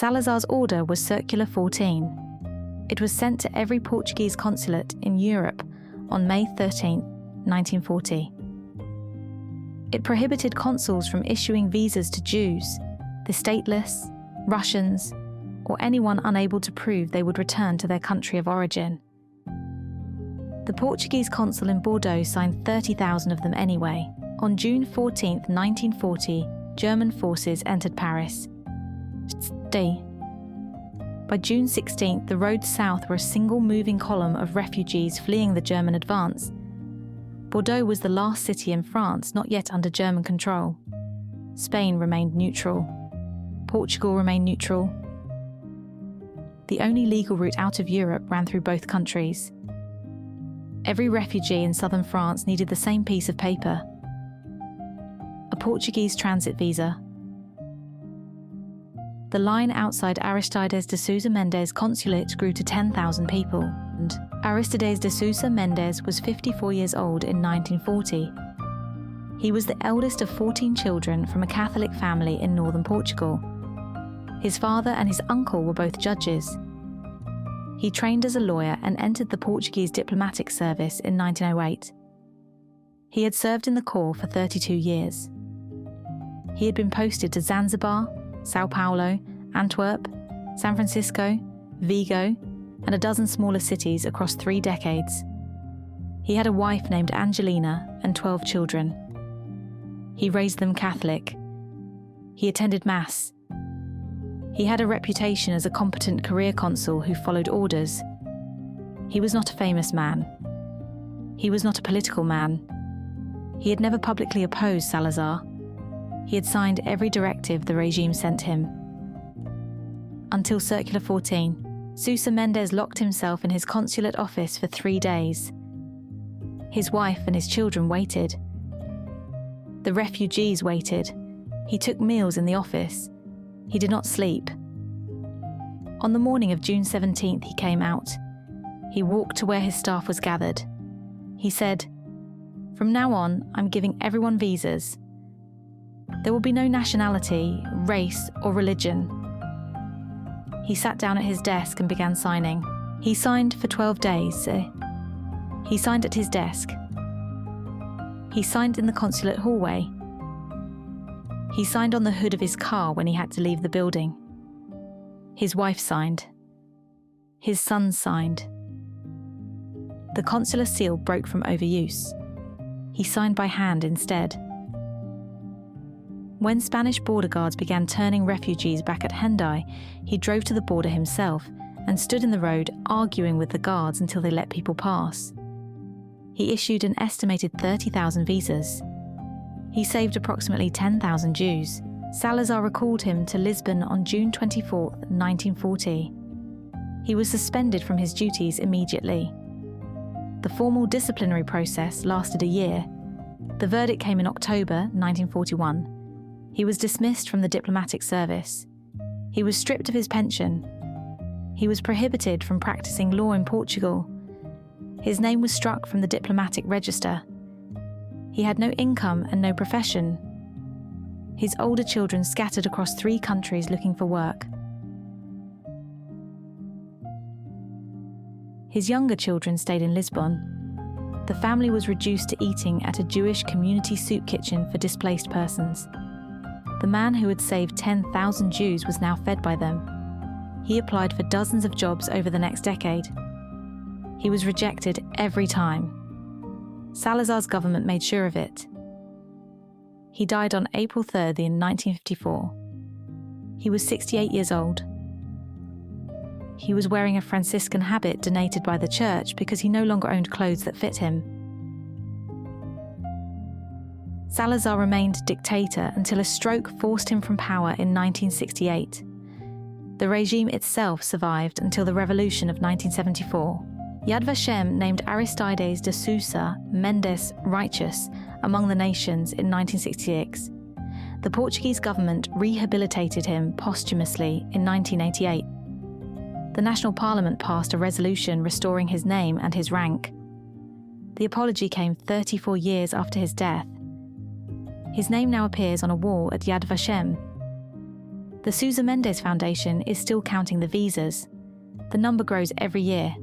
Salazar's order was Circular 14. It was sent to every Portuguese consulate in Europe on May 13, 1940. It prohibited consuls from issuing visas to Jews, the stateless, Russians, or anyone unable to prove they would return to their country of origin. The Portuguese consul in Bordeaux signed 30,000 of them anyway. On June 14, 1940, German forces entered Paris. By June 16th, the roads south were a single moving column of refugees fleeing the German advance. Bordeaux was the last city in France not yet under German control. Spain remained neutral. Portugal remained neutral. The only legal route out of Europe ran through both countries. Every refugee in southern France needed the same piece of paper: a Portuguese transit visa. The line outside Aristides de Sousa Mendes consulate grew to 10,000 people, and Aristides de Sousa Mendes was 54 years old in 1940. He was the eldest of 14 children from a Catholic family in northern Portugal. His father and his uncle were both judges. He trained as a lawyer and entered the Portuguese diplomatic service in 1908. He had served in the corps for 32 years. He had been posted to Zanzibar, Sao Paulo, Antwerp, San Francisco, Vigo, and a dozen smaller cities across 3 decades. He had a wife named Angelina and 12 children. He raised them Catholic. He attended Mass. He had a reputation as a competent career consul who followed orders. He was not a famous man. He was not a political man. He had never publicly opposed Salazar. He had signed every directive the regime sent him. Until Circular 14, Sousa Mendes locked himself in his consulate office for 3 days. His wife and his children waited. The refugees waited. He took meals in the office. He did not sleep. On the morning of June 17th, he came out. He walked to where his staff was gathered. He said, "From now on, I'm giving everyone visas. There will be no nationality, race, or religion." He sat down at his desk and began signing. He signed for 12 days. He signed at his desk. He signed in the consulate hallway. He signed on the hood of his car when he had to leave the building. His wife signed. His sons signed. The consular seal broke from overuse. He signed by hand instead. When Spanish border guards began turning refugees back at Hendaye, he drove to the border himself and stood in the road arguing with the guards until they let people pass. He issued an estimated 30,000 visas. He saved approximately 10,000 Jews. Salazar recalled him to Lisbon on June 24, 1940. He was suspended from his duties immediately. The formal disciplinary process lasted a year. The verdict came in October 1941. He was dismissed from the diplomatic service. He was stripped of his pension. He was prohibited from practicing law in Portugal. His name was struck from the diplomatic register. He had no income and no profession. His older children scattered across 3 countries looking for work. His younger children stayed in Lisbon. The family was reduced to eating at a Jewish community soup kitchen for displaced persons. The man who had saved 10,000 Jews was now fed by them. He applied for dozens of jobs over the next decade. He was rejected every time. Salazar's government made sure of it. He died on April 3rd in 1954. He was 68 years old. He was wearing a Franciscan habit donated by the church because he no longer owned clothes that fit him. Salazar remained dictator until a stroke forced him from power in 1968. The regime itself survived until the revolution of 1974. Yad Vashem named Aristides de Sousa Mendes righteous among the nations in 1966. The Portuguese government rehabilitated him posthumously in 1988. The National Parliament passed a resolution restoring his name and his rank. The apology came 34 years after his death. His name now appears on a wall at Yad Vashem. The Sousa Mendes Foundation is still counting the visas. The number grows every year,